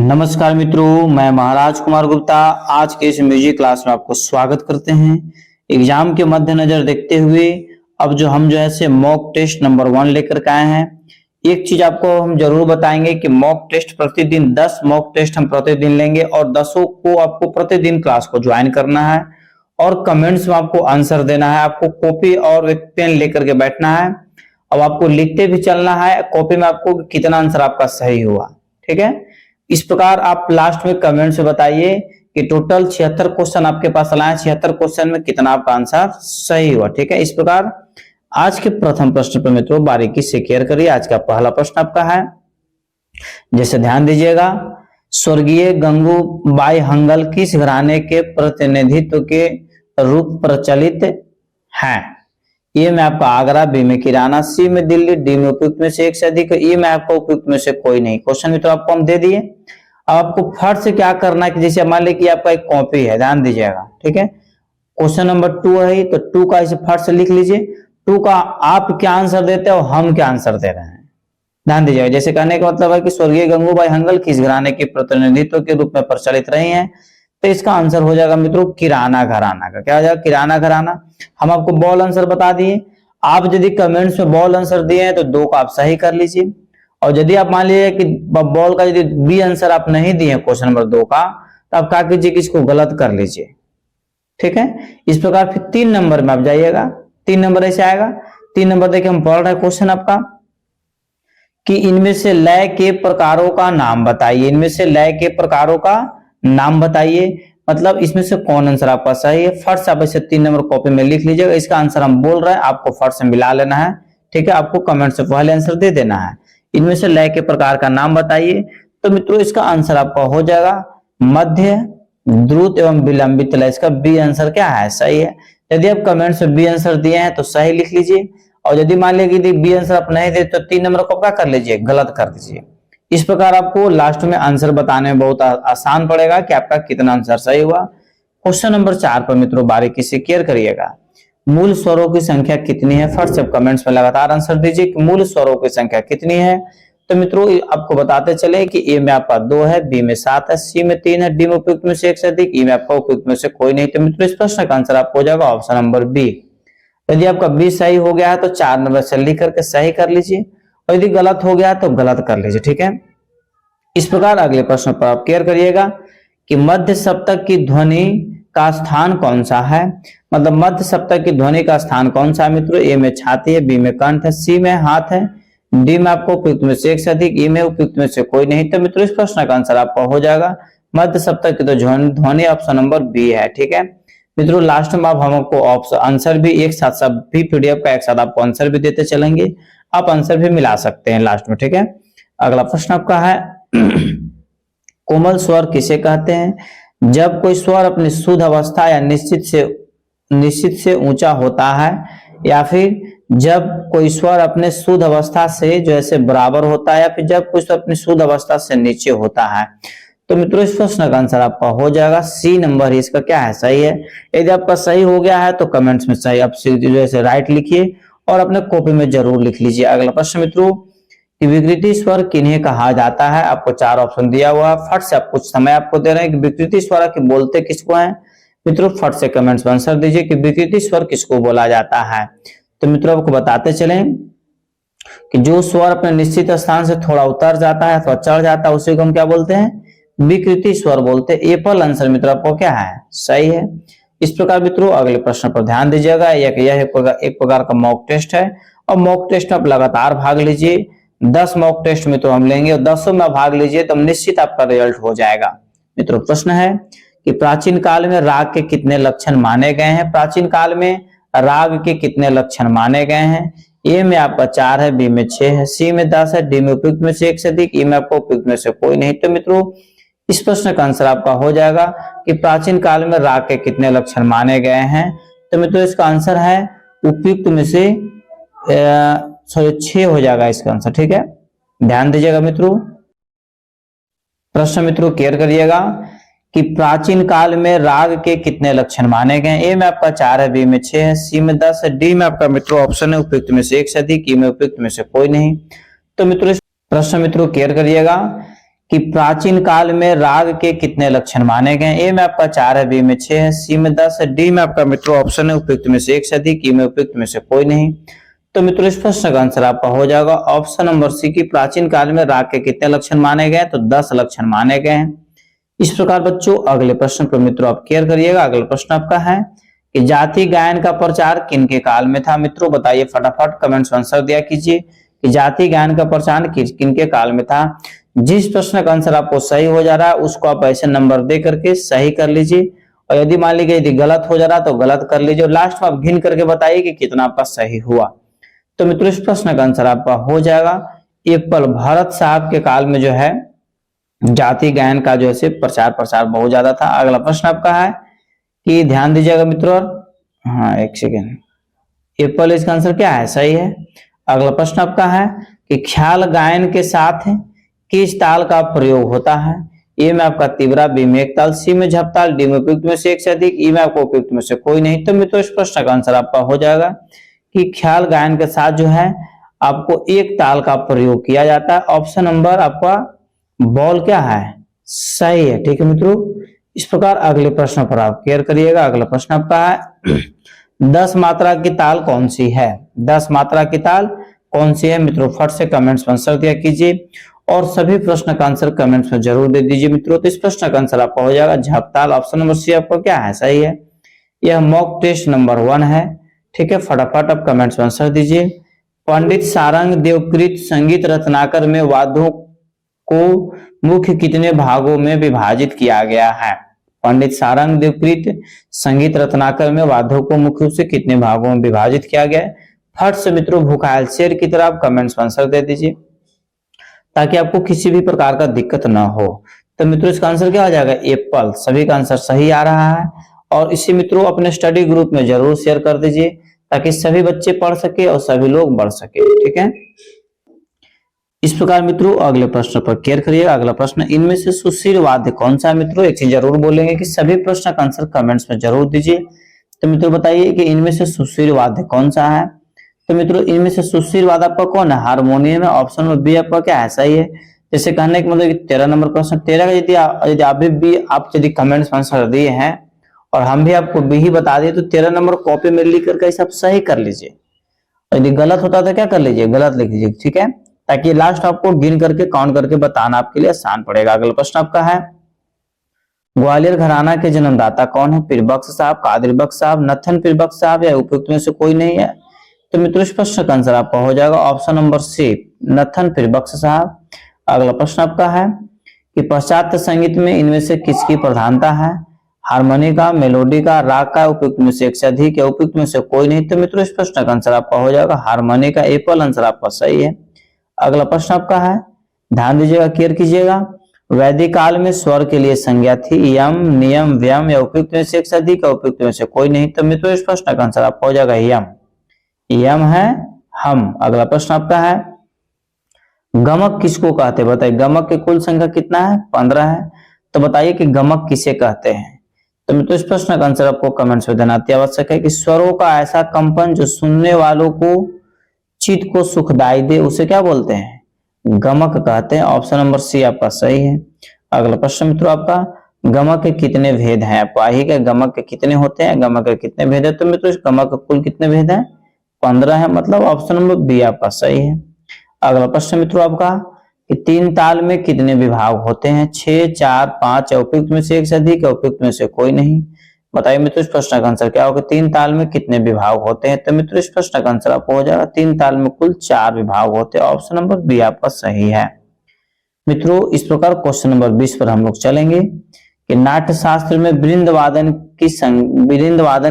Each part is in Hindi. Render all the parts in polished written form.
नमस्कार मित्रों, मैं महाराज कुमार गुप्ता आज के इस म्यूजिक क्लास में आपको स्वागत करते हैं। एग्जाम के मद्देनजर देखते हुए अब हम जो है से मॉक टेस्ट नंबर 1 लेकर के आए हैं। एक चीज आपको हम जरूर बताएंगे कि मॉक टेस्ट प्रतिदिन 10 मॉक टेस्ट हम प्रतिदिन लेंगे और 10 को आपको प्रतिदिन क्लास को ज्वाइन करना है और कमेंट्स में आपको आंसर देना है। आपको कॉपी और एक पेन लेकर के बैठना है। अब आपको लिखते भी चलना है कॉपी में आपको कितना आंसर आपका सही हुआ। ठीक है, इस प्रकार आप लास्ट में कमेंट से बताइए कि टोटल 76 क्वेश्चन आपके पास लाए, 76 क्वेश्चन में कितना आपका आंसर सही हुआ। ठीक है, इस प्रकार आज के प्रथम प्रश्न पर मित्रों बारीकी से केयर करिए। आज का पहला प्रश्न आपका है, जैसे ध्यान दीजिएगा, स्वर्गीय गंगूबाई हंगल किस घराने के प्रतिनिधित्व के रूप प्रचलित हैं? ए में आपका आगरा, बी में किराना, सी में दिल्ली, डी में उपयुक्त में से एक से अधिक, ई में आपको उपयुक्त में से कोई नहीं। क्वेश्चन मित्रों आपको हम दे दिए। अब आपको फट से क्या करना है कि जैसे मान लीजिए कि आपका एक कॉपी है, ध्यान दीजिएगा। ठीक है, क्वेश्चन नंबर 2 है तो 2 का इसे फट से लिख लीजिए। 2 का आप क्या आंसर देते हो, हम क्या आंसर दे रहे हैं, ध्यान दीजिएगा। जैसे कहने का मतलब है कि स्वर्गीय गंगूबाई हंगल किस घराने के प्रतिनिधित्व के रूप में प्रचलित रही हैं, तो इसका आंसर हो जाएगा मित्रों किराना घराना का। क्या हो जाएगा, किराना घराना। हम आपको बॉल आंसर बता दिए। आप यदि कमेंट्स में बॉल आंसर दिए हैं तो 2 का आप सही कर लीजिए, और यदि आप मान लीजिए कि बॉल का यदि बी आंसर आप नहीं दिए क्वेश्चन नंबर 2 का, तो आप क्या कीजिए कि इसको गलत कर लीजिए। ठीक है, इस प्रकार फिर 3 नंबर में आप जाइएगा। 3 नंबर ऐसे आएगा। 3 नंबर देखिए हम पढ़ रहे हैं क्वेश्चन आपका कि इनमें से लय के प्रकारों का नाम बताइए। इनमें से लय के प्रकारों का नाम बताइए, मतलब इसमें से कौन आंसर आपका सही है। फट से आप इसे 3 नंबर कॉपी में लिख लीजिएगा। इसका आंसर हम बोल रहे हैं, आपको फट से मिला लेना है। ठीक है, आपको कमेंट से पहले आंसर दे देना है। इनमें से लय के प्रकार का नाम बताइए, तो मित्रों इसका आंसर आपका हो जाएगा मध्य, द्रुत एवं विलंबित लय। इसका बी आंसर क्या है, सही है। यदि आप कमेंट में बी आंसर दिए हैं तो सही लिख लीजिए, और यदि मान लीजिए कि बी आंसर आप नहीं दे तो 3 नंबर को क्या कर लीजिए, गलत कर दीजिए। इस प्रकार आपको लास्ट में आंसर बताने में बहुत आसान पड़ेगा कि आपका कितना आंसर सही हुआ। क्वेश्चन नंबर 4 पर मित्रों बारीकी से केयर करिएगा। मूल स्वरों की संख्या कितनी है? फट से कमेंट्स में लगातार आंसर दीजिए कि मूल स्वरों की संख्या कितनी है। तो मित्रों आपको बताते चले कि ए में आपका 2 है, बी में 7 है, सी में 3 है, डी में उपयुक्त में से एक से अधिक, ई में आपका उपयुक्त में से कोई नहीं। तो मित्रों इस प्रश्न का आंसर आपको हो जाएगा ऑप्शन नंबर बी। यदि आपका बी सही हो गया है तो 4 नंबर से लिख करके सही कर लीजिए, और यदि गलत हो गया तो गलत कर लीजिए। ठीक है, इस प्रकार अगले प्रश्न पर आप केयर करिएगा कि मध्य सप्तक की ध्वनि का स्थान कौन सा है। मतलब मध्य सप्तक की ध्वनि का स्थान कौन सा है मित्रों? ए में छाती है, बी में कंठ है, सी में हाथ है, डी में आपको उपयुक्त में से एक से अधिक, ई में उपयुक्त में से कोई नहीं। तो मित्रों इस प्रश्न का आंसर आपका हो जाएगा मध्य सप्तक की तो ध्वनि ऑप्शन नंबर बी है। ठीक है मित्रों, लास्ट में आप हमको ऑप्शन आंसर भी एक साथ सब भी पीडीएफ का एक साथ आपको आंसर भी देते चलेंगे, आप आंसर भी मिला सकते हैं लास्ट में। ठीक है, अगला प्रश्न आपका है कोमल स्वर किसे कहते हैं? जब कोई स्वर अपनी शुद्ध अवस्था या निश्चित से ऊंचा होता है, या फिर जब कोई स्वर अपने शुद्ध अवस्था से जैसे बराबर होता है, या फिर जब कोई स्वर अपनी शुद्ध अवस्था से नीचे होता है। तो मित्रों इस प्रश्न का आंसर आपका हो जाएगा सी नंबर ही इसका क्या है, सही है। यदि आपका सही हो गया है तो कमेंट्स में सही आप जैसे राइट लिखिए और अपने कॉपी में जरूर लिख लीजिए। अगला प्रश्न मित्रों कि विकृति स्वर किन्हें कहा जाता है? आपको 4 ऑप्शन दिया हुआ है। फट से आप कुछ समय आपको दे रहे हैं कि विकृति स्वर के बोलते किसको हैं। मित्रों फट से कमेंट्स में आंसर दीजिए कि विकृति स्वर किसको बोला जाता है। तो मित्रों आपको बताते चलें कि जो स्वर अपने निश्चित स्थान से थोड़ा उतर जाता है, थोड़ा चढ़ जाता है, उसी को हम क्या बोलते हैं, विकृति स्वर बोलते हैं। एपल आंसर मित्रों आपको क्या है, सही है। इस प्रकार मित्रों अगले प्रश्न पर ध्यान दीजिएगा। यह एक प्रकार का मॉक टेस्ट है, और मॉक टेस्ट में आप लगातार भाग लीजिए। 10 मॉक टेस्ट में तो हम लेंगे और 10 में भाग लीजिए तो निश्चित आपका रिजल्ट हो जाएगा। मित्रों प्रश्न है कि प्राचीन काल में राग के कितने लक्षण माने गए हैं? प्राचीन काल में राग के कितने लक्षण माने गए हैं? ए में आपका 4 है, बी में 6 है, सी में 10 है, डी में उपयुक्त में से एक से अधिक, ई में आपको उपयुक्त में से कोई नहीं। तो मित्रों इस प्रश्न का आंसर आपका हो जाएगा कि प्राचीन काल में राग के कितने लक्षण माने गए हैं। तो मित्रों इसका आंसर है उपयुक्त में से 6 हो जाएगा इसका आंसर। ठीक है, ध्यान दीजिएगा मित्रों। प्रश्न मित्रों केयर करिएगा कि प्राचीन काल में राग के कितने लक्षण माने गए? ए में आपका 4 है, बी में 6 है, सी में 10 है, डी में आपका मित्रों ऑप्शन है उपयुक्त में से एक से अधिक, ई में उपयुक्त में से कोई नहीं। तो मित्रों प्रश्न मित्रों केयर करिएगा कि प्राचीन काल में राग के कितने लक्षण माने गए। ए में आपका 4 है, बी में 6 है, सी में 10 है, डी में आपका मित्रों ऑप्शन है उपयुक्त में से एक से अधिक, ई में उपयुक्त में से कोई नहीं। तो मित्रों इस प्रश्न का आंसर आपका हो जाएगा ऑप्शन नंबर सी की प्राचीन काल में राग के कितने लक्षण माने गए, तो 10 लक्षण माने गए हैं। इस प्रकार बच्चों अगले प्रश्न पर मित्रों आप केयर करिएगा। अगला प्रश्न आपका है कि जाति गायन का प्रचार किनके काल में था। मित्रों बताइए फटाफट कमेंट्स में आंसर दिया कीजिए कि जाति गायन का प्रचार किनके काल में था। जिस प्रश्न का आंसर आपको सही हो जा रहा है उसको आप ऐसे नंबर दे करके सही कर लीजिए, और यदि मान लीजिए यदि गलत हो जा रहा तो गलत कर लीजिए, और लास्ट में आप गिन करके बताइए कि कितना आपका सही हुआ। तो मित्रों इस प्रश्न का आंसर आपका हो जाएगा एप्पल भरत साहब के काल में जो है जाति गायन का जो है प्रचार बहुत ज्यादा था। अगला प्रश्न आपका है कि ध्यान दीजिएगा मित्रों, हाँ एक सेकेंड, एप्पल इसका आंसर क्या है, सही है। अगला प्रश्न आपका है कि ख्याल गायन के साथ किस ताल का प्रयोग होता है। ए में आपका तिबरा, बी में एक ताल, सी में झपताल, डी में उपयुक्त में से एक से अधिक, ई में आपको उपयुक्त में से कोई नहीं। तो मित्रों इस प्रश्न का आंसर आपका हो जाएगा कि ख्याल गायन के साथ जो है आपको एक ताल का प्रयोग किया जाता है। ऑप्शन नंबर आपका बॉल क्या है, सही है, ठीक है मित्रों। इस प्रकार अगले प्रश्न पर आप केयर करिएगा। अगला प्रश्न आपका है 10 मात्रा की ताल कौन सी है। 10 मात्रा की ताल कौन सी है मित्रों, फट से कमेंट्स में आंसर दिया कीजिए, और सभी प्रश्न का आंसर कमेंट्स में जरूर दे दीजिए मित्रों। तो इस प्रश्न का आंसर आपका हो जाएगा झपताल। ऑप्शन नंबर सी आपका क्या है, सही है। यह मॉक टेस्ट नंबर 1 है, ठीक है। फटाफट आप कमेंट्स में आंसर दीजिए। पंडित सारंग देवकृत संगीत रत्नाकर में वाद्यों को मुख्य कितने भागों में विभाजित किया गया है। पंडित सारंग देवकृत संगीत रत्नाकर में वाद्यों को मुख्य रूप से कितने भागों में विभाजित किया गया है। फट से मित्रों भूखायल शेर की तरह आप कमेंट्स में आंसर दे दीजिए ताकि आपको किसी भी प्रकार का दिक्कत ना हो। तो मित्रों इसका आंसर क्या हो जाएगा, एप्पल। सभी का आंसर सही आ रहा है, और इसे मित्रों अपने स्टडी ग्रुप में जरूर शेयर कर दीजिए ताकि सभी बच्चे पढ़ सके और सभी लोग बढ़ सके, ठीक है। इस प्रकार मित्रों अगले प्रश्न पर केयर करिएगा। अगला प्रश्न, इनमें से सुशील वाद्य कौन सा है। मित्रों एक चीज जरूर बोलेंगे कि सभी प्रश्न का आंसर कमेंट्स में जरूर दीजिए। तो मित्रों बताइए कि इनमें से सुशील वाद्य कौन सा है। तो मित्रों इनमें से सुशील वाद्य आपका कौन है, हारमोनियम है। ऑप्शन नंबर बी आपका क्या है, सही है। जैसे कहने का मतलब 13 नंबर प्रश्न, 13 का यदि आप यदि कमेंट्स में आंसर दिए हैं और हम भी आपको बी ही बता दिए, तो 13 नंबर कॉपी में लिख करके सब सही कर लीजिए। यदि गलत होता तो क्या कर लीजिए, गलत लिख लीजिए, ठीक है, ताकि लास्ट आपको गिन करके काउंट करके बताना आपके लिए आसान पड़ेगा। अगला प्रश्न आपका है ग्वालियर घराना के जन्मदाता कौन है। पीर बख्श साहब, कादिर बख्श साहब, नथन पीर बख्श साहब, या उपयुक्त में से कोई नहीं है। तो मित्रों इस प्रश्न का आंसर आपका हो जाएगा ऑप्शन नंबर सी, नथन पीर बख्श साहब। अगला प्रश्न आपका है कि पाश्चात्य संगीत में इनमें से किसकी प्रधानता है। हारमोनी का, मेलोडी का, राग का, उपयुक्त में से एक से अधिक, या उपयुक्त में से कोई नहीं। तो मित्रों इस प्रश्न का आंसर आपका हो जाएगा हारमोनी का। एप्पल आंसर आपका सही है। अगला प्रश्न आपका है, ध्यान दीजिएगा, केयर कीजिएगा। वैदिक काल में स्वर के लिए संज्ञा थी यम, नियम, व्यम, या उपयुक्त में से एक से अधिक, या उपयुक्त में से कोई नहीं। तो मित्रों इस प्रश्न का आंसर आपका हो जाएगा यम। यम है हम। अगला प्रश्न आपका है गमक किसको कहते हैं। बताइए गमक की कुल संख्या कितना है, 15 है। तो बताइए कि गमक किसे कहते हैं। तो मित्रों इस प्रश्न का आंसर आपको कमेंट्स में देना अति आवश्यक है कि स्वरों का ऐसा कंपन जो सुनने वालों को चित्त को सुखदाई दे उसे क्या बोलते हैं, गमक कहते हैं। ऑप्शन नंबर सी आपका सही है। अगला प्रश्न मित्रों आपका गमक के कितने भेद हैं। आपको आई कि गमक के कितने होते हैं, गमक के कितने भेद है। तो मित्रों इस गमक के कुल कितने भेद हैं, 15 है। मतलब ऑप्शन नंबर बी आपका सही है। अगला प्रश्न मित्रों आपका कि 3 ताल में कितने विभाग होते हैं। 6, 4, 5, या उपयुक्त में से एक से अधिक, या उपयुक्त में से कोई नहीं। बताइए मित्रों इस प्रश्न का आंसर क्या होगा, 3 ताल में कितने विभाग होते हैं। तो मित्रों इस प्रश्न का आंसर आपको हो जाएगा 3 ताल में कुल 4 विभाग होते हैं। ऑप्शन नंबर बी आपका सही है। मित्रों इस प्रकार क्वेश्चन नंबर 20 पर हम लोग चलेंगे कि नाट्य शास्त्र में वृंदवादन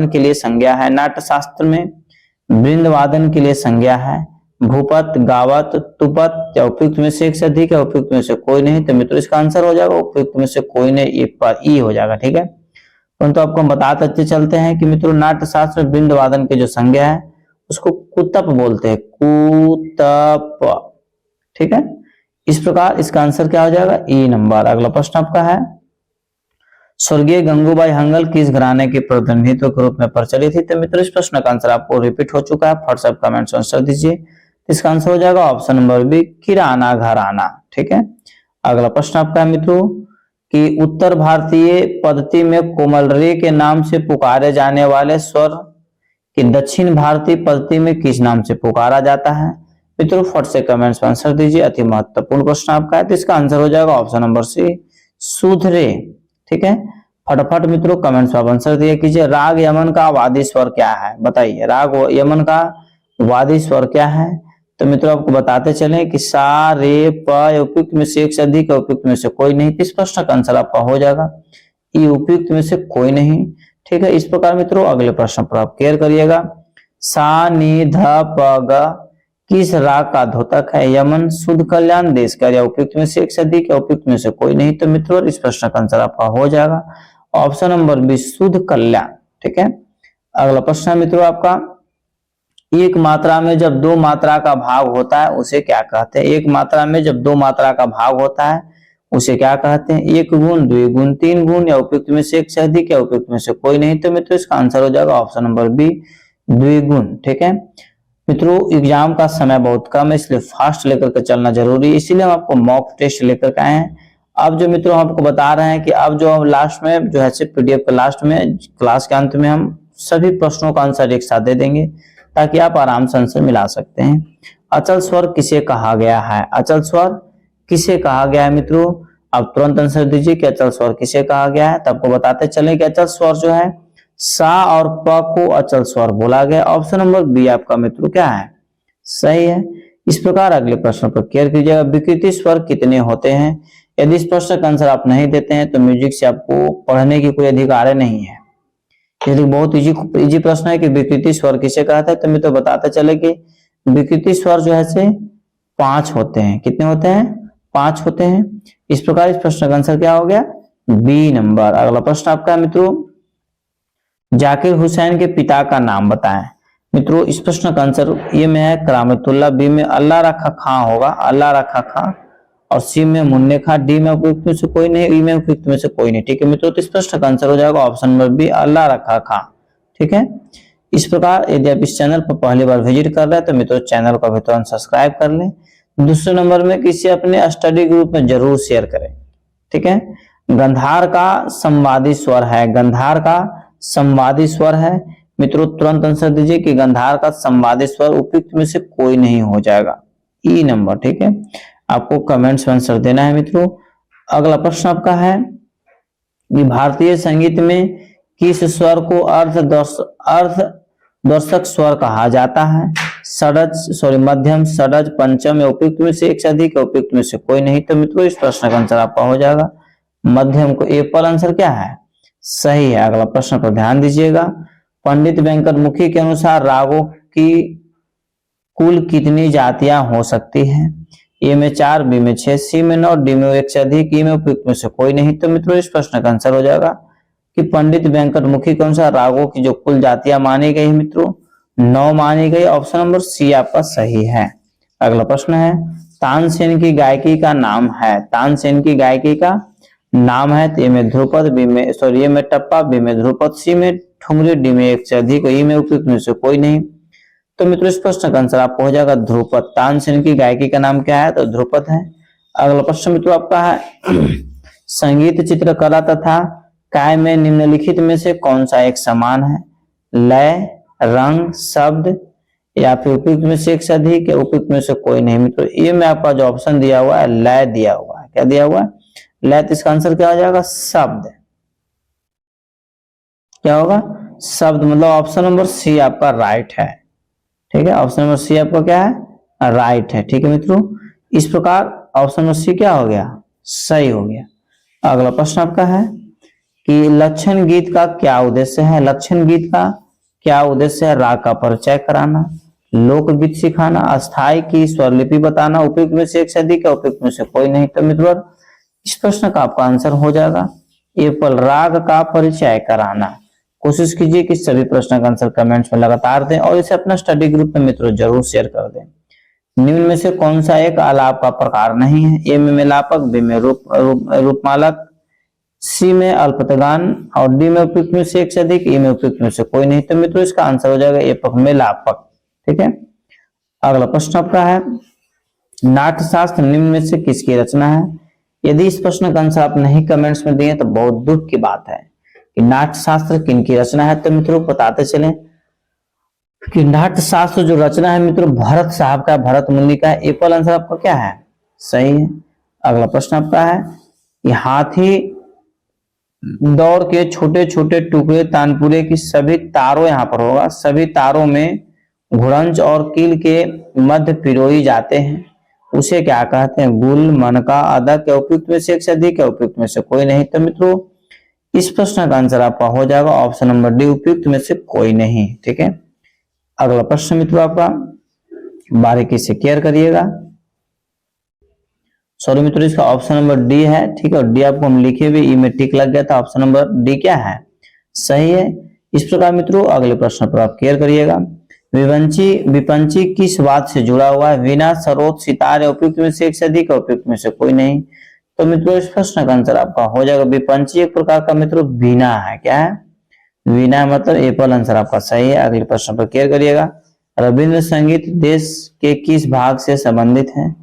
के लिए संज्ञा है। नाट्य शास्त्र में वृंदवादन के लिए संज्ञा है भूपत, गावत, तुपत, या उपयुक्त में से एक से अधिक, या उपयुक्त में से कोई नहीं। तो मित्रों इसका आंसर हो जाएगा उपयुक्त में से कोई नहीं, ई हो जाएगा, ठीक है। परंतु आपको हम बताते चलते हैं कि मित्रों नाट्य शास्त्र में वृंदवादन की जो संज्ञा है उसको कुतप बोलते हैं, कुतप, ठीक है। इस प्रकार इसका आंसर क्या हो जाएगा, ई नंबर। अगला प्रश्न आपका है स्वर्गीय गंगूबाई हंगल किस घराने के प्रतिनिधित्व के रूप में प्रचलित थी। तो मित्रों इस प्रश्न का आंसर आपको रिपीट हो चुका है, फट से कमेंट्स आंसर दीजिए। इसका आंसर हो जाएगा ऑप्शन नंबर बी, किराना घराना, ठीक है। अगला प्रश्न आपका है मित्रों कि उत्तर भारतीय पद्धति में कोमल रे के नाम से पुकारे जाने वाले स्वर कि दक्षिण भारतीय पद्धति में किस नाम से पुकारा जाता है। मित्रों फट से कमेंट्स में आंसर दीजिए। अति महत्वपूर्ण प्रश्न आपका है, तो इसका आंसर हो जाएगा ऑप्शन नंबर सी, सुधरे। ठीक है, फटाफट मित्रों कमेंट्स में आंसर दिया कीजिए। राग यमन का वादी स्वर क्या है, बताइए। राग यमन का वादी स्वर क्या है? तो मित्रों आपको बताते चले कि सा रे प उपयुक्त में से एक से अधिक, उपयुक्त में से कोई नहीं। इस प्रश्न का आंसर आपका हो जाएगा ये उपयुक्त में से कोई नहीं। ठीक है, इस प्रकार मित्रों अगले प्रश्न पर आप केयर करिएगा। सा नी ध प ग किस राग का द्योतक है? यमन, शुद्ध कल्याण, देश का, या उपयुक्त में से एक से अधिक, या उपयुक्त में से कोई नहीं। तो मित्रों इस प्रश्न का आंसर आपका हो जाएगा ऑप्शन नंबर बी, शुद्ध कल्याण। ठीक है, अगला प्रश्न है मित्रों आपका, एक मात्रा में जब दो मात्रा का भाग होता है उसे क्या कहते हैं? एक मात्रा में जब दो मात्रा का भाग होता है उसे क्या कहते हैं? एक गुण, द्विगुण, तीन गुण, या उपयुक्त में से एक से अधिक, या उपयुक्त में से कोई नहीं। तो मित्रों इसका आंसर हो जाएगा ऑप्शन नंबर बी, द्विगुण। ठीक है मित्रों, एग्जाम का समय बहुत कम है इसलिए फास्ट लेकर के चलना जरूरी है, इसीलिए हम आपको मॉक टेस्ट लेकर के आए हैं। अब जो मित्रों हम आपको बता रहे हैं कि अब जो हम लास्ट में जो है पीडीएफ के लास्ट में क्लास के अंत में हम सभी प्रश्नों का आंसर एक साथ दे देंगे ताकि आप आराम से आंसर मिला सकते हैं। अचल स्वर किसे कहा गया है? अचल स्वर किसे कहा गया है मित्रों? आप तुरंत आंसर दीजिए कि अचल स्वर किसे कहा गया है। तो आपको बताते चले कि अचल स्वर जो है सा और प को अचल स्वर बोला गया। ऑप्शन नंबर बी आपका मित्रों क्या है? सही है। इस प्रकार अगले प्रश्न पर केयर कीजिएगा। विकृति स्वर कितने होते हैं? यदि इस प्रश्न का आंसर आप नहीं देते हैं तो म्यूजिक से आपको पढ़ने की कोई अधिकार नहीं है। यदि बहुत इजी प्रश्न है कि विकृति स्वर किसे कहते हैं, तो मैं तो बताते चले कि विकृति स्वर जो है से 5 होते हैं। कितने होते हैं? 5 होते हैं। इस प्रकार इस प्रश्न का आंसर क्या हो गया? B number. अगला प्रश्न आपका है मित्रों, जाकिर हुसैन के पिता का नाम बताएं। मित्रों इस प्रश्न का आंसर ए में है करामतुल्लाह, बी में अल्लाह रखा खां होगा, अल्लाह रखा खां, और सी में मुन्ने खां, डी में उपयुक्त में से कोई नहीं, ई में उपयुक्त में से कोई नहीं। ठीक है मित्रों, तो इस प्रश्न का आंसर हो जाएगा ऑप्शन नंबर बी, अल्लाह रखा खां। ठीक है, इस प्रकार यदि आप इस चैनल पर पहली बार विजिट कर रहे हैं तो मित्रों चैनल को भी तुरंत सब्सक्राइब कर लें। दूसरे नंबर में किसी अपने स्टडी ग्रुप में जरूर शेयर करें। ठीक है, गंधार का संवादी स्वर है, गंधार का संवादी स्वर है। मित्रों तुरंत आंसर दीजिए कि गंधार का संवादी स्वर उपयुक्त में से कोई नहीं हो जाएगा, ई नंबर। ठीक है, आपको कमेंट्स में आंसर देना है मित्रों। अगला प्रश्न आपका है कि भारतीय संगीत में किस स्वर को अर्ध दर्शक स्वर कहा जाता है? मध्यम, षडज, पंचम, या उपयुक्त में से एक से अधिक, उपयुक्त में से कोई नहीं। तो मित्रों इस प्रश्न का आंसर आपका हो जाएगा मध्यम को ए पर आंसर क्या है? सही है। अगला प्रश्न पर ध्यान दीजिएगा। पंडित वेंकट मुखी के अनुसार रागों की कुल कितनी जातियां हो सकती हैं? ए में 4, बी में 6, सी में 9, डी में 1 से अधिक, ई में उपयुक्त में से कोई नहीं। तो मित्रों इस प्रश्न का आंसर हो जाएगा कि पंडित वेंकट मुखी के अनुसार रागों की जो कुल जातियां मानी गई मित्रों 9 मानी गई। ऑप्शन नंबर सी आपका सही है। अगला प्रश्न है, तानसेन की गायकी का नाम है, तानसेन की गायकी का नाम है। तो ए में ध्रुपद, बी में ए में टप्पा, बी में ध्रुपद, सी में ठुमरी, डी में 1 से अधिक, ई में उपयुक्त में से कोई नहीं। तो मित्रों इस प्रश्न का आंसर आपको हो जाएगा ध्रुपद। तानसेन की गायकी का नाम क्या है? तो ध्रुपद है। अगला प्रश्न मित्रों आपका है संगीत, चित्रकला तथा काय में निम्नलिखित में से कौन सा एक समान है? लय, रंग, शब्द, या फिर उपयुक्त में से एक से अधिक, या उपयुक्त में से कोई नहीं। मित्रों ये में आपका जो ऑप्शन दिया हुआ है लय दिया हुआ है। क्या दिया हुआ है? लय। तो इसका आंसर क्या हो जाएगा? शब्द। क्या होगा? शब्द। मतलब ऑप्शन नंबर सी आपका राइट है। ठीक है, ऑप्शन नंबर सी आपका क्या है? राइट है। ठीक है मित्रों, इस प्रकार ऑप्शन नंबर सी क्या हो गया? सही हो गया। अगला प्रश्न आपका है कि लक्षण गीत का क्या उद्देश्य है? लक्षण गीत का क्या उद्देश्य है? राग का परिचय कराना, लोकगीत सिखाना, अस्थाई की स्वरलिपि बताना, उपयुक्त में से एक से अधिक, उपयुक्त में से कोई नहीं। तो मित्रों इस प्रश्न का आपका आंसर हो जाएगा ए पर, राग का परिचय कराना। कोशिश कीजिए कि सभी प्रश्न का आंसर कमेंट्स में लगातार दें और इसे अपना स्टडी ग्रुप में मित्रों जरूर शेयर कर दें। निम्न में से कौन सा एक आलाप का प्रकार नहीं है? ए में मेलापक, बी में रूपमालक, सी में अल्पतगान, और डी में उपयुक्त में से एक से अधिक, ई में उपयुक्त में से कोई नहीं। तो मित्रों इसका आंसर हो जाएगा ए मेलापक। ठीक है, अगला प्रश्न आपका है नाट्यशास्त्र निम्न में से किसकी रचना है? यदि इस प्रश्न का आंसर आप नहीं कमेंट्स में दिए तो बहुत दुख की बात है कि नाट्य शास्त्र किनकी रचना है। तो मित्रों बताते चले कि नाट्य शास्त्र जो रचना है मित्रों भरत साहब का, भरत मुनि का। एप्पल आंसर आपका क्या है? सही है। अगला प्रश्न आपका है कि हाथी दौड़ के छोटे छोटे टुकड़े तानपुरे की सभी तारों, यहां पर होगा, सभी तारों में घुड़ंच और कील के मध्य पिरोई जाते हैं, उसे क्या कहते हैं? गुल, मनका, अदक या उपयुक्त में से एक से अधिक या उपयुक्त में से कोई नहीं। तो मित्रों इस प्रश्न का आंसर आपका हो जाएगा ऑप्शन नंबर डी, उपयुक्त में से कोई नहीं। ठीक है। अगला प्रश्न मित्रों आपका बारीकी से केयर करिएगा। सॉरी मित्रों, इसका ऑप्शन नंबर डी है। ठीक है, और डी आपको हम लिखे हुए ई में टिक लग गया था। ऑप्शन नंबर डी क्या है? सही है। इस प्रकार मित्रों अगले प्रश्न पर आप केयर करिएगा। विपंची किस बात से जुड़ा हुआ है? वीणा, सरोद, सितार या उपयुक्त में से एक से अधिक, उपयुक्त में से कोई नहीं। तो मित्रों इस प्रश्न का आंसर आपका हो जाएगा विपंची एक प्रकार का मित्रों वीणा है। क्या है? वीणा, मतलब एप्पल आंसर आपका सही है। अगले प्रश्न पर केयर करिएगा। रविंद्र संगीत देश के किस भाग से संबंधित है?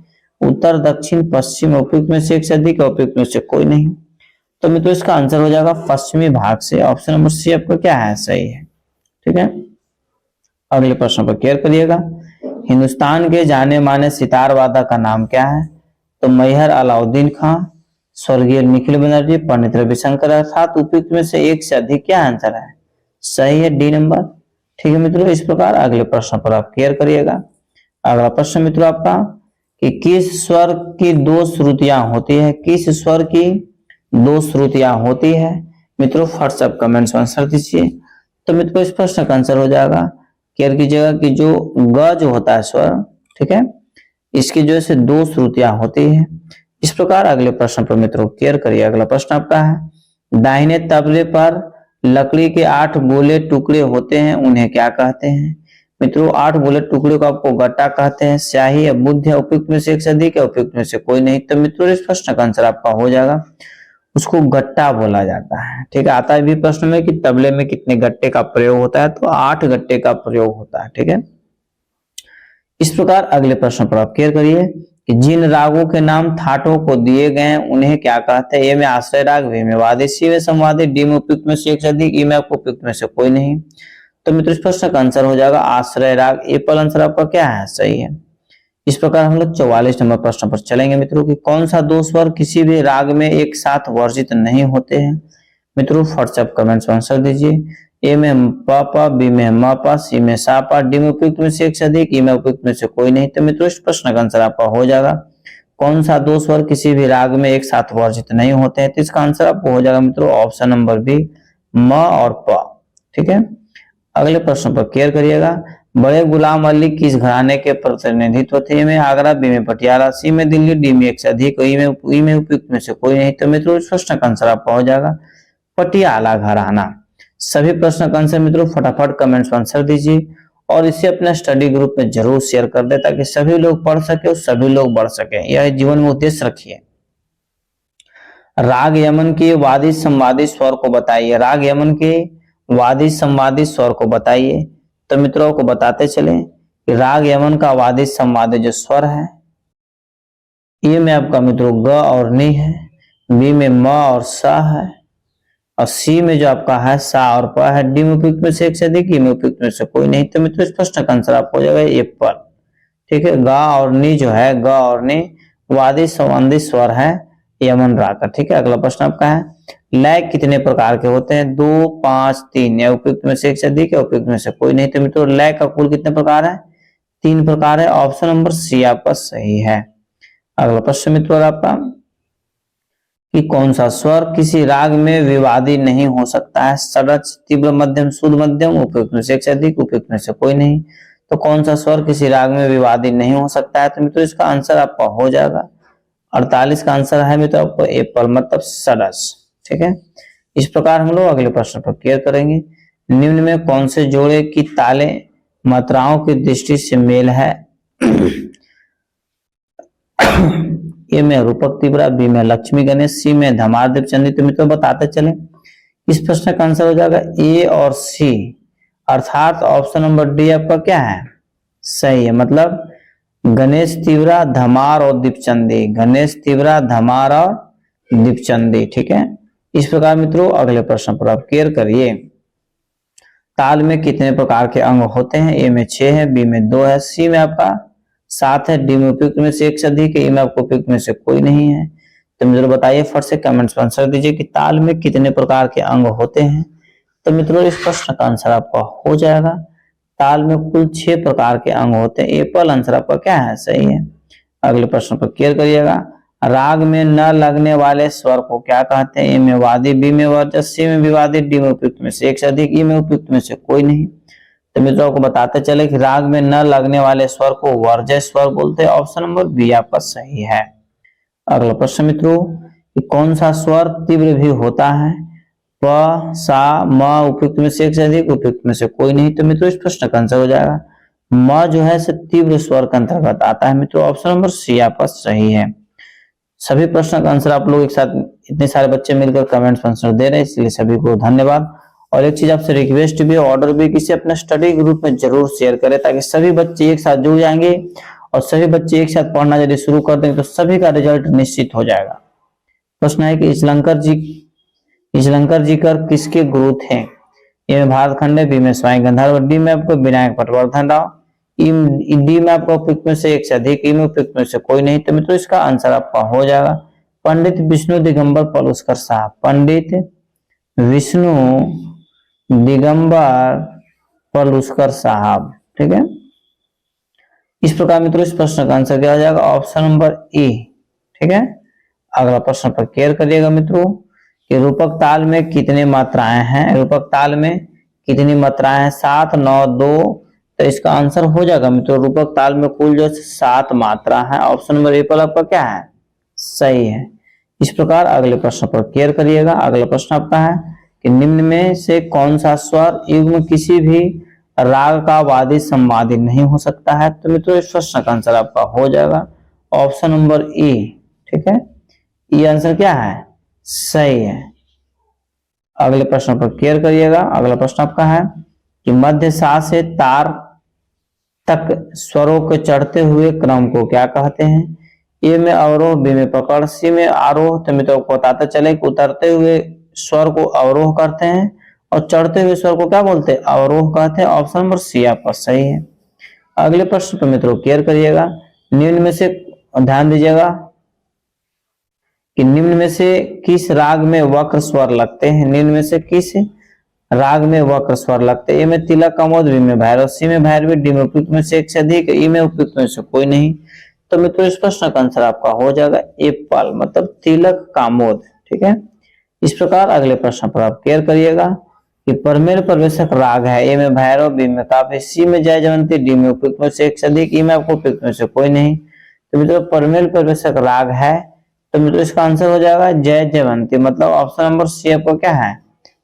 उत्तर, दक्षिण, पश्चिम, उपयुक्त में से एक से अधिक, उपयुक्त में से कोई नहीं। तो मित्रों इसका आंसर हो जाएगा पश्चिमी भाग से। ऑप्शन नंबर सी आपका क्या है? सही है। ठीक है। अगले प्रश्न पर केयर करिएगा। हिंदुस्तान के जाने माने सितार वादक का नाम क्या है? तो मैहर अलाउद्दीन खां, स्वर्गीय निखिल बनर्जी, पंडित रविशंकर, अर्थात उपयुक्त में से एक से अधिक। क्या आंसर है? सही है, डी नंबर। ठीक है मित्रों, इस प्रकार अगले प्रश्न पर आप केयर करिएगा। अगला प्रश्न मित्रों आपका कि किस स्वर की दो श्रुतियां होती है? किस स्वर की दो श्रुतियां होती है? मित्रों फट सब कमेंट्स में आंसर दीजिए। तो मित्रों इस प्रश्न का आंसर हो जाएगा, केयर कीजिएगा कि जो ग जो होता है स्वर, ठीक है, इसकी जो से दो श्रुतियां होती है। इस प्रकार अगले प्रश्न पर मित्रों केयर करिए। अगला प्रश्न आपका है दाहिने तबले पर लकड़ी के 8 गोले टुकड़े होते हैं, उन्हें क्या कहते हैं? मित्रों 8 गोले टुकड़े को आपको गट्टा कहते हैं। स्याही या बुद्ध या उपयुक्त में से एक से अधिक या उपयुक्त में से कोई नहीं। तो मित्रों इस प्रश्न का आंसर आपका हो जाएगा, उसको गट्टा बोला जाता है। ठीक है, आता है भी प्रश्न में कि तबले में कितने गट्टे का प्रयोग होता है? तो 8 गट्टे का प्रयोग होता है। ठीक है। इस प्रकार अगले प्रश्न पर आप केयर करिए कि जिन रागों के नाम थाटों को दिए गए हैं उन्हें क्या कहते हैं? ए में आश्रय राग, बी में वादी, सी में संवादी, डी में उपयुक्त में से एक से अधिक, ई में आपको उपयुक्त में से कोई नहीं। तो मित्रों इस प्रश्न का आंसर हो जाएगा आश्रय राग। एप्पल आंसर आपका क्या है? सही है। इस प्रकार हम लोग 44 नंबर प्रश्न पर चलेंगे मित्रों कि कौन सा दो स्वर किसी भी राग में एक साथ वर्जित नहीं होते हैं? मित्रों व्हाट्सएप कमेंट्स में आंसर दीजिए। ए में प प, बी में म प, सी में सा प, डी में उपयुक्त में से एक से अधिक, ई में उपयुक्त में से कोई नहीं। तो मित्रों इस प्रश्न का आंसर आपका हो जाएगा कौन सा दो स्वर किसी भी राग में एक साथ वर्जित नहीं होते हैं? तो इसका आंसर आपको हो जाएगा मित्रों ऑप्शन नंबर बी, म और प। ठीक है। अगले प्रश्न पर केयर करिएगा। बड़े गुलाम अली किस घराने के प्रतिनिधित्व थे? ए में आगरा, बी में पटियाला, सी में दिल्ली, डी में एक से अधिक, ई में उपयुक्त में से कोई नहीं। तो मित्रों इस प्रश्न का आंसर आपका हो जाएगा पटियाला घराना। सभी प्रश्न का आंसर मित्रों फटाफट कमेंट्स में आंसर दीजिए और इसे अपने स्टडी ग्रुप में जरूर शेयर कर दे ताकि सभी लोग पढ़ सके और सभी लोग बढ़ सके। यह जीवन में उद्देश्य रखिए। राग यमन के वादी संवादी स्वर को बताइए। राग यमन के वादी संवादी स्वर को बताइए। तो मित्रों को बताते चले कि राग यमन का वादी संवादी जो स्वर है, ये में आपका मित्रों ग और नी है, बी में म और सा है, और सी में जो आपका है सा और प है, डी में उपयुक्त में से एक से अधिक, ई में उपयुक्त में से कोई नहीं। तो मित्रों इस प्रश्न का आंसर आपको हो जाएगा एप्पल। ठीक है, गा और नी जो है, ग और नी वादी संवादी स्वर है यमन राग का। ठीक है। अगला प्रश्न आपका है लय कितने प्रकार के होते हैं? 2, 5, 3 या उपयुक्त में से एक से अधिक या उपयुक्त में से कोई नहीं। तो मित्रों लय का कुल कितने प्रकार है? 3 प्रकार है। ऑप्शन नंबर सी आपका सही है। अगला प्रश्न मित्रों आपका कि कौन सा स्वर किसी राग में विवादी नहीं हो सकता है? षड्ज, तीव्र, मध्यम, शुद्ध मध्यम, उपयुक्त में से एक से अधिक, उपयुक्त में से कोई नहीं। तो कौन सा स्वर किसी राग में विवादी नहीं हो सकता है? तो मित्रों इसका आंसर आपका हो जाएगा 48 का आंसर है मित्रों आपको एप्पल, मतलब षड्ज। ठीक है। इस प्रकार हम लोग अगले प्रश्न पर क्लियर करेंगे। निम्न में कौन से जोड़े की ताले मात्राओं की दृष्टि से मेल है? ए में रूपक तीव्रा, बी में लक्ष्मी गणेश, सी में धमार दीपचंदी। तो मित्रों बताते चले इस प्रश्न का आंसर हो जाएगा ए और सी, अर्थात ऑप्शन नंबर डी आपका क्या है? सही है। मतलब गणेश तीव्रा, धमार और दीपचंदी, गणेश तीव्रा, धमार और दीपचंदी। ठीक है, इस प्रकार मित्रों अगले प्रश्न पर आप क्लियर करिए। ताल में कितने प्रकार के अंग होते हैं? ए में 6 है, बी में 2 है, सी में आपका 7 है, डी में उपयुक्त में से एक से अधिक है, ई में आपको उपयुक्त में से कोई नहीं है। तो मित्रों बताइए, फट से कमेंट्स में आंसर दीजिए कि ताल में कितने प्रकार के अंग होते हैं। तो मित्रों इस प्रश्न का आंसर आपका हो जाएगा, ताल में कुल 6 प्रकार के अंग होते हैं। एप्पल आंसर आपका क्या है? सही है। अगले प्रश्न पर क्लियर करिएगा। राग में न लगने वाले स्वर को क्या कहते हैं? ए में वादी, बी में वर्ज्य, सी में विवादी, डी में उपयुक्त में से एक से अधिक, ई में उपयुक्त में से कोई नहीं। तो मित्रों को बताते चले कि राग में न लगने वाले स्वर को वर्ज्य स्वर बोलते हैं। ऑप्शन नंबर बी आपका सही है। अगला प्रश्न मित्रों, कि कौन सा स्वर तीव्र भी होता है? प, सा, म उपयुक्त में से एक से अधिक, उपयुक्त में से कोई नहीं। तो मित्रों इस प्रश्न का आंसर हो जाएगा म जो है से तीव्र स्वर के अंतर्गत आता है। मित्रों ऑप्शन नंबर सी आपका सही है। सभी प्रश्न का आंसर आप लोग एक साथ इतने सारे बच्चे मिलकर कमेंट्स में आंसर दे रहे हैं, इसलिए सभी को धन्यवाद। और एक चीज आपसे रिक्वेस्ट भी, ऑर्डर भी, किसी अपने स्टडी ग्रुप में जरूर शेयर करें ताकि सभी बच्चे एक साथ जुड़ जाएंगे और सभी बच्चे एक साथ पढ़ना यदि शुरू कर देंगे तो सभी का रिजल्ट निश्चित हो जाएगा। प्रश्न है कि इचलंकर जी कर किसके गुरु थे? ए में भारत खंडे, बी में स्वयं गंधर्व, डी में आपको विनायक पटवर्धन राव, डी में आपका उपयुक्त में से एक से अधिक, ई में उपयुक्त में से कोई नहीं। तो मित्रों इसका आंसर आपका हो जाएगा पंडित विष्णु दिगंबर पलुस्कर साहब। पंडित विष्णु दिगंबर पलुस्कर साहब। ठीक है, इस प्रकार मित्रों इस प्रश्न का आंसर क्या हो जाएगा? Option number A. ठीक है, अगला प्रश्न पर क्लियर करिएगा मित्रों कि रूपक ताल में कितने मात्राएं हैं? रूपक ताल में कितनी मात्राएं हैं? 7, 9, 2। तो इसका आंसर हो जाएगा मित्रों रूपक ताल में कुल जो 7 मात्रा है। ऑप्शन नंबर ए पर आपका क्या है? सही है। इस प्रकार अगले प्रश्न पर क्लियर करिएगा। अगला प्रश्न आपका है कि निम्न में से कौन सा स्वर युग्म किसी भी राग का वादी संवादी नहीं हो सकता है? तो मित्रों इस प्रश्न का आंसर आपका हो जाएगा ऑप्शन नंबर ए। ठीक है, ये आंसर क्या है? सही है। अगले प्रश्न पर क्लियर करिएगा। अगला प्रश्न आपका है कि मध्य सा से तार तक स्वरों के चढ़ते हुए क्रम को क्या कहते हैं? ए में अवरोह, बी में पकड़, सी में आरोह। तो मित्रों को बताते चले कि उतरते हुए स्वर को अवरोह करते हैं और चढ़ते हुए स्वर को क्या बोलते हैं? अवरोह कहते हैं। ऑप्शन नंबर सी आपका सही है। अगले प्रश्न पर मित्रों क्लियर करिएगा। निम्न में से ध्यान दीजिएगा कि निम्न में से किस राग में वक्र स्वर लगते हैं? निम्न में से किस राग में वक्र स्वर लगते हैं? ए में तिलक कमोद, बी में भैरव, सी में भैरवी, डी में उपयुक्त में से एक से अधिक, ई में उपयुक्त में से कोई नहीं। तो मित्रों इस प्रश्न का आंसर आपका हो जाएगा एप्पल, मतलब तिलक कामोद। ठीक है, इस प्रकार अगले प्रश्न पर आप क्लियर करिएगा कि परमेल प्रवेशक राग है। ए में भैरव, बी में काव्य, सी में जय जयवंती, डी में उपयुक्त में से एक से अधिक, ई में आपको उपयुक्त में से कोई नहीं। तो मित्रों परमेल प्रवेशक राग है, तो मित्रों इसका आंसर हो जाएगा जय जयवंती, मतलब ऑप्शन नंबर सी आपको क्या है?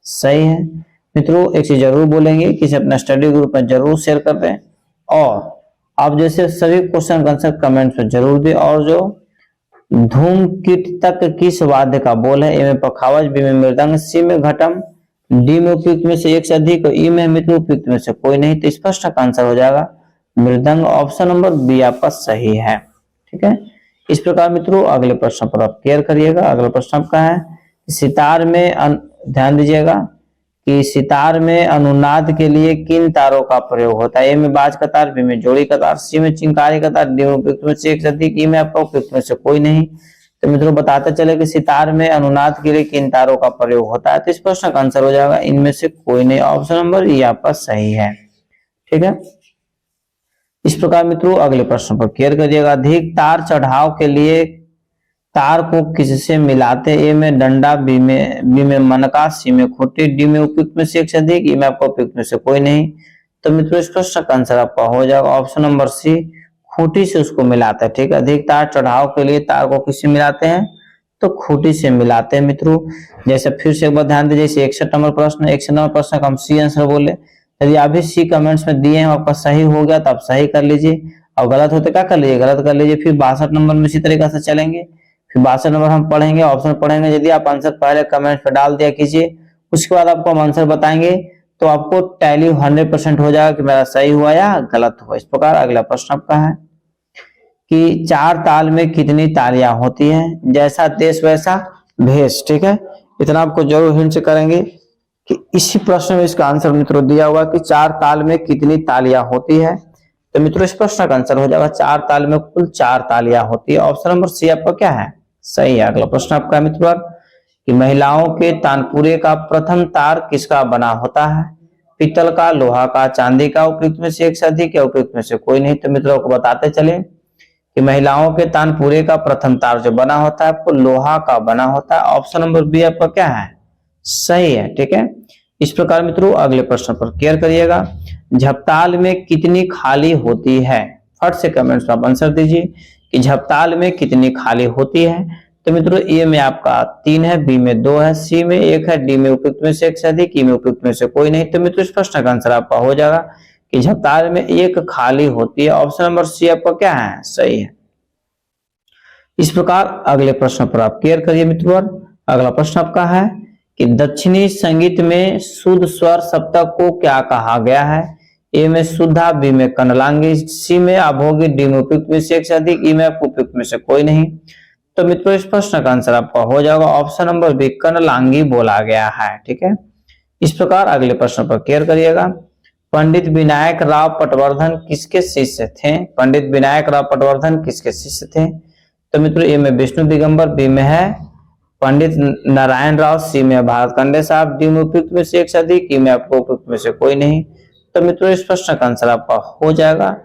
सही है। मित्रों एक चीज जरूर बोलेंगे कि अपना स्टडी ग्रुप में जरूर शेयर कर दें और आप जैसे सभी क्वेश्चन का आंसर कमेंट्स में जरूर दें। और जो धूम कीट तक किस वाद्य का बोल है? ए में पखावज, बी में मृदंग, सी में घटम, डी में उपयुक्त में से एक से अधिक, ई में मित्रों उपयुक्त में से कोई नहीं। तो इस प्रश्न का आंसर हो जाएगा मृदंग। ऑप्शन नंबर बी आपका सही है। ठीक है, इस प्रकार मित्रों अगले प्रश्न पर आप क्लियर करिएगा। अगला प्रश्न आपका है सितार में ध्यान दीजिएगा कि सितार में अनुनाद के लिए किन तारों का प्रयोग होता है? ए में बाज कतार, बी में जोड़ी कतार, सी में चिंकारी कतार, डी में उपयुक्त में से एक से अधिक, ई में आपका उपयुक्त में से कोई नहीं। तो मित्रों बताते चले कि सितार में अनुनाद के लिए किन तारों का प्रयोग होता है? तो इस प्रश्न का आंसर हो जाएगा इनमें से कोई नहीं। ऑप्शन नंबर ई आपका सही है। ठीक है, इस प्रकार मित्रों अगले प्रश्न पर क्लियर करिएगा। अधिक तार चढ़ाव के लिए तार को किससे मिलाते? ए में डंडा, बी में मनका, सी में खूंटी, डी में उपयुक्त में से एक से अधिक, ई में आपको उपयुक्त में से कोई नहीं। तो मित्रों इस प्रश्न का आंसर आपका हो जाएगा ऑप्शन नंबर सी, खूंटी से उसको मिलाते हैं। ठीक है, अधिक तार चढ़ाव के लिए तार को किससे मिलाते हैं? तो खूंटी से मिलाते हैं। मित्रों जैसे फिर से एक बार ध्यान दीजिए, 61 नंबर प्रश्न, 61 नंबर प्रश्न का हम सी आंसर बोले। यदि आप भी सी कमेंट्स में दिए हैं, आपका सही हो गया तो आप सही कर लीजिए और गलत होते क्या कर लीजिए? गलत कर लीजिए। फिर 62 नंबर में इसी तरीके से चलेंगे। फिर 62 नंबर हम पढ़ेंगे, ऑप्शन पढ़ेंगे। यदि आप आंसर पहले कमेंट पे डाल दिया कीजिए, उसके बाद आपको हम आंसर बताएंगे तो आपको टैली 100% हो जाएगा कि मेरा सही हुआ या गलत हुआ। इस प्रकार अगला प्रश्न आपका है कि 4 ताल में कितनी तालियां होती हैं? जैसा देश वैसा भेष। ठीक है, इतना आपको जरूर हिंट से करेंगे कि इसी प्रश्न में इसका आंसर मित्रों दिया हुआ कि 4 ताल में कितनी तालियां होती है। तो मित्रों इस प्रश्न का आंसर हो जाएगा 4 ताल में कुल 4 तालियां होती है। ऑप्शन नंबर सी आपका क्या है, सही है। अगला प्रश्न आपका है मित्रों कि महिलाओं के तानपुरे का प्रथम तार किसका बना होता है, पीतल का, लोहा का, चांदी का, उपयुक्त में से एक से अधिक या उपयुक्त में से कोई नहीं। तो मित्रों को बताते चले कि महिलाओं के तानपुरे का प्रथम तार जो बना होता है आपको लोहा का बना होता है। ऑप्शन नंबर बी आपका क्या है, सही है। ठीक है, इस प्रकार मित्रों अगले प्रश्न पर केयर करिएगा। झपताल में कितनी खाली होती है, फट से कमेंट्स में आप आंसर दीजिए कि झपताल में कितनी खाली होती है। तो मित्रों ए में आपका 3 है, बी में 2 है, सी में 1 है, डी में उपयुक्त में से एक से अधिक, ई में उपयुक्त में से कोई नहीं। तो मित्रों इस प्रश्न का आंसर आपका हो जाएगा कि झपताल में 1 खाली होती है। ऑप्शन नंबर सी आपका क्या है, सही है। इस प्रकार अगले प्रश्न पर आप केयर करिए मित्रों। अगला प्रश्न आपका है कि दक्षिणी संगीत में शुद्ध स्वर सप्तक को क्या कहा गया है, ए में शुद्धा, बी में कनलांगी, सी में अभोगी, डी में उपयुक्त में से एक से अधिक, ई में उपयुक्त में से कोई नहीं। तो मित्रों इस प्रश्न का आंसर आपका हो जाएगा ऑप्शन नंबर बी, कनलांगी बोला गया है। ठीक है, इस प्रकार अगले प्रश्न पर केयर करिएगा। पंडित विनायक राव पटवर्धन किसके शिष्य थे, पंडित विनायक राव पटवर्धन किसके शिष्य थे। तो मित्रों ए में विष्णु दिगंबर, बी में है पंडित नारायण राव, सी में भारत खंडे साहब, डी में उपयुक्त में से एक से अधिक, ई में आपको उपयुक्त में से कोई नहीं। तो मित्रों इस प्रश्न का आंसर आपका हो जाएगा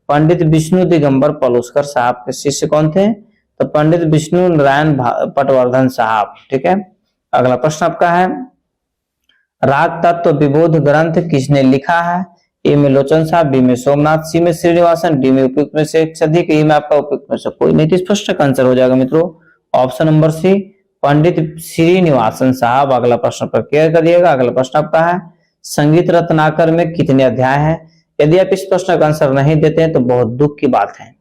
पंडित विष्णु दिगंबर पलुस्कर साहब के शिष्य कौन थे, तो पंडित विष्णु नारायण पटवर्धन साहब। ठीक है, अगला प्रश्न आपका है राग तत्व विबोध ग्रंथ किसने लिखा है, ए में लोचन साहब, बी में सोमनाथ, सी में श्रीनिवासन, डी में उपयुक्त में से एक से अधिक, ई में आपका उपयुक्त में से कोई नहीं। तो इस प्रश्न का आंसर हो जाएगा मित्रों ऑप्शन नंबर सी, पंडित श्रीनिवासन साहब। अगला प्रश्न पर केयर करिएगा। अगला प्रश्न आपका है संगीत रत्नाकर में कितने अध्याय हैं। यदि आप इस प्रश्न का आंसर नहीं देते हैं तो बहुत दुख की बात है।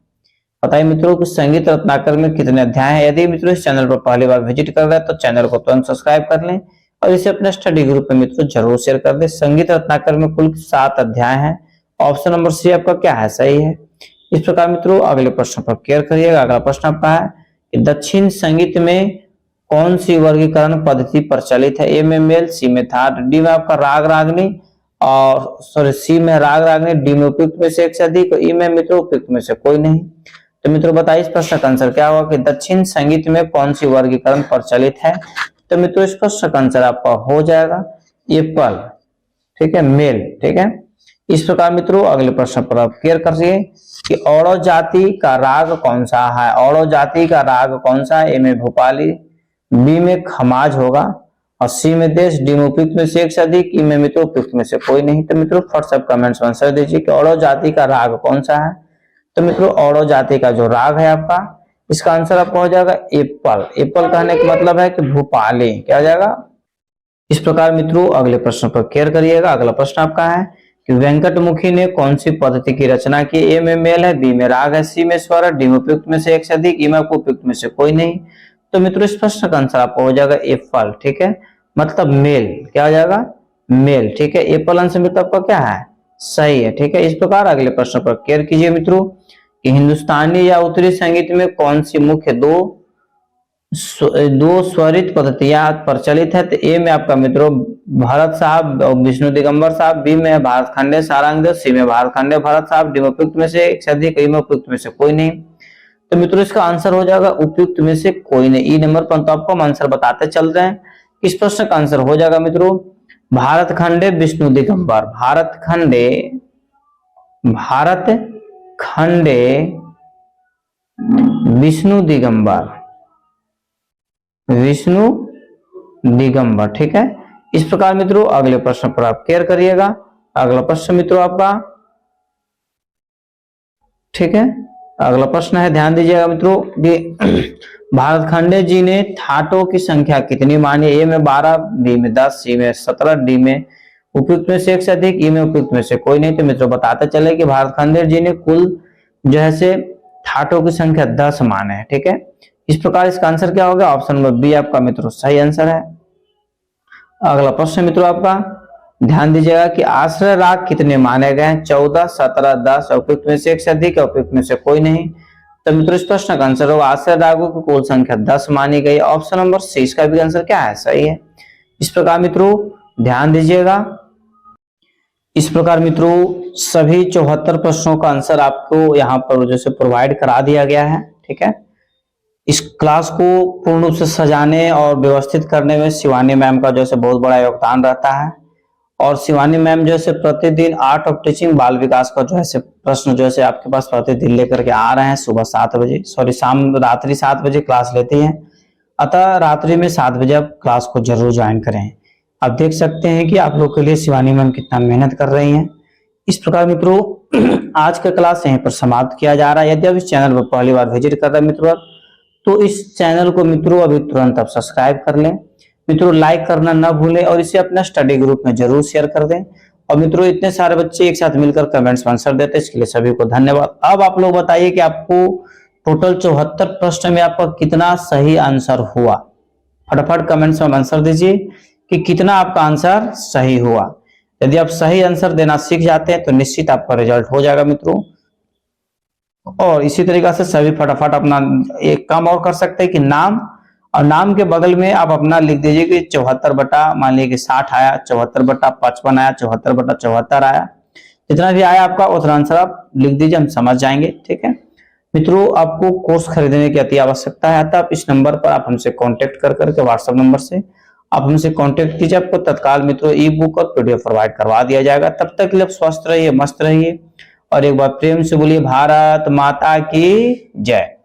बताइए मित्रों कि संगीत रत्नाकर में कितने अध्याय हैं। यदि मित्रों इस चैनल पर पहली बार विजिट कर रहे हैं तो चैनल को तुरंत सब्सक्राइब कर लें और इसे अपने स्टडी ग्रुप में मित्रों जरूर शेयर कर दें। संगीत रत्नाकर में कुल 7 अध्याय हैं। ऑप्शन नंबर सी आपका क्या है, सही है। इस प्रकार मित्रों अगले प्रश्न पर केयर करिएगा। अगला प्रश्न आपका है कि दक्षिण संगीत में कौन सी वर्गीकरण पद्धति प्रचलित है, ए में मेल, सी में थाट, डी में आपका राग रागनी और सी में राग रागनी, डी में उपयुक्त में से एक से अधिक, ई में मित्रों उपयुक्त में से कोई नहीं। तो मित्रों बताइए इस प्रश्न का आंसर क्या होगा कि दक्षिण संगीत में कौन सी वर्गीकरण प्रचलित है। तो मित्रों इस प्रश्न का आंसर आपका हो जाएगा एप्पल। ठीक है, मेल। ठीक है, इस प्रकार मित्रों अगले प्रश्न पर आप क्लियर करिए कि औड़ो जाति का राग कौन सा है, औड़ो जाति का राग कौन सा है, ए में भोपाली, बी में खमाज होगा और सी में देश, डी में उपयुक्त में से एक से अधिक, ई में मित्रों उपयुक्त में से कोई नहीं। तो मित्रों व्हाट्सएप कमेंट्स में आंसर दीजिए कि औड़ो जाति का राग कौन सा है। तो मित्रों औड़ो जाति का जो राग है आपका, इसका आंसर आपका हो जाएगा एप्पल। एप्पल कहने का मतलब है कि भूपाली, क्या हो जाएगा। इस प्रकार मित्रों अगले प्रश्न पर केयर करिएगा। अगला प्रश्न आपका है कि वेंकटमुखी ने कौन सी पद्धति की रचना की, ए में मेल है, बी में राग है, सी में स्वर है, डी में उपयुक्त में से एक से अधिक, ई में आपको उपयुक्त में से कोई नहीं। तो मित्रों इस प्रश्न का आंसर आपको हो जाएगा एप्पल। ठीक है, मतलब मेल, क्या हो जाएगा, मेल। ठीक है, एप्पल आंसर मित्रों आपका क्या है, सही है। ठीक है, इस प्रकार अगले प्रश्न पर केयर कीजिए मित्रों कि हिंदुस्तानी या उत्तरी संगीत में कौन सी मुख्य दो स्वरित पद्धतियां प्रचलित है। तो ए में आपका मित्रों भरत साहब और विष्णु दिगंबर साहब, बी में भारत खंडे सारंगदेव, सी में भारत खंडे भरत साहब, डी में उपयुक्त में से एक से अधिक, ई में उपयुक्त में से कोई नहीं। तो मित्रों इसका आंसर हो जाएगा उपयुक्त में से कोई नहीं, ई नंबर पर। तो आपको हम आंसर बताते चल रहे हैं। इस प्रश्न का आंसर हो जाएगा मित्रों भारत खंडे विष्णु दिगंबर, भारत खंडे विष्णु दिगंबर, विष्णु दिगंबर। ठीक है, इस प्रकार मित्रों अगले प्रश्न पर आप केयर करिएगा। अगला प्रश्न मित्रों आपका, ठीक है, अगला प्रश्न है, ध्यान दीजिएगा मित्रों कि भारत खंडे जी ने थाटों की संख्या कितनी मानी, ए में 12, बी में 10, सी में 17, डी में उपयुक्त में से एक से अधिक, ई में उपयुक्त में से कोई नहीं। तो मित्रों बताते चले कि भारत खंडे जी ने कुल जो है से थाटों की संख्या 10 माने हैं। ठीक है, इस प्रकार इसका आंसर क्या होगा, ऑप्शन नंबर बी आपका मित्रों सही आंसर है। अगला प्रश्न मित्रों आपका, ध्यान दीजिएगा कि आश्रय राग कितने माने गए हैं, 14, 17, 10, उपयुक्त में से एक से अधिक, उपयुक्त में से कोई नहीं। तो मित्रों इस प्रश्न का आंसर होगा आश्रय रागों की कुल संख्या 10 मानी गई। ऑप्शन नंबर सी इसका भी आंसर क्या है, सही है। इस प्रकार मित्रों ध्यान दीजिएगा। इस प्रकार मित्रों सभी 74 प्रश्नों का आंसर आपको यहाँ पर जैसे प्रोवाइड करा दिया गया है, ठीक है। इस क्लास को पूर्ण रूप से सजाने और व्यवस्थित करने में शिवानी मैम का जैसे बहुत बड़ा योगदान रहता है। और शिवानी मैम जैसे प्रतिदिन आर्ट ऑफ टीचिंग बाल विकास का जो है प्रश्न जो है आपके पास प्रतिदिन लेकर के आ रहे हैं। सुबह 7 बजे रात्रि 7 बजे क्लास लेती हैं, अतः रात्रि में 7 बजे आप क्लास को जरूर ज्वाइन करें। आप देख सकते हैं कि आप लोग के लिए शिवानी मैम कितना मेहनत कर रही हैं। इस प्रकार मित्रों आज का क्लास यहीं पर समाप्त किया जा रहा है। यदि आप इस चैनल पर पहली बार विजिट कर रहे हैं मित्रों तो इस चैनल को मित्रों अभी तुरंत आप सब्सक्राइब कर लें। मित्रों लाइक करना ना भूलें और इसे अपना स्टडी ग्रुप में जरूर शेयर कर दें। और मित्रों इतने सारे बच्चे एक साथ मिलकर कमेंट्स में आंसर देते हैं, इसके लिए सभी को धन्यवाद। अब आप लोग बताइए कि आपको टोटल 74 प्रश्न में आपका कितना सही आंसर हुआ। फटाफट कमेंट्स में आंसर दीजिए कि कितना आपका आंसर सही हुआ। यदि आप सही आंसर देना सीख जाते हैं तो निश्चित आपका रिजल्ट हो जाएगा मित्रों। और इसी तरीके से सभी फटाफट अपना एक काम और कर सकते हैं कि नाम और नाम के बगल में आप अपना लिख दीजिए कि 74 बटा मान लीजिए कि 60 आया, 74 बटा 55 आया, 74 बटा 74 आया, जितना भी आया आपका उतना आंसर आप लिख दीजिए, हम समझ जाएंगे, ठीक है। मित्रों आपको कोर्स खरीदने की अति आवश्यकता है, तब इस नंबर पर आप हमसे कांटेक्ट कर करके व्हाट्सएप नंबर से आप हमसे कांटेक्ट कीजिए। आपको तत्काल मित्रों ई बुक और पीडीएफ प्रोवाइड करवा दिया जाएगा। तब तक के लिए स्वस्थ रहिए, मस्त रहिए और एक बार प्रेम से बोलिए भारत माता की जय।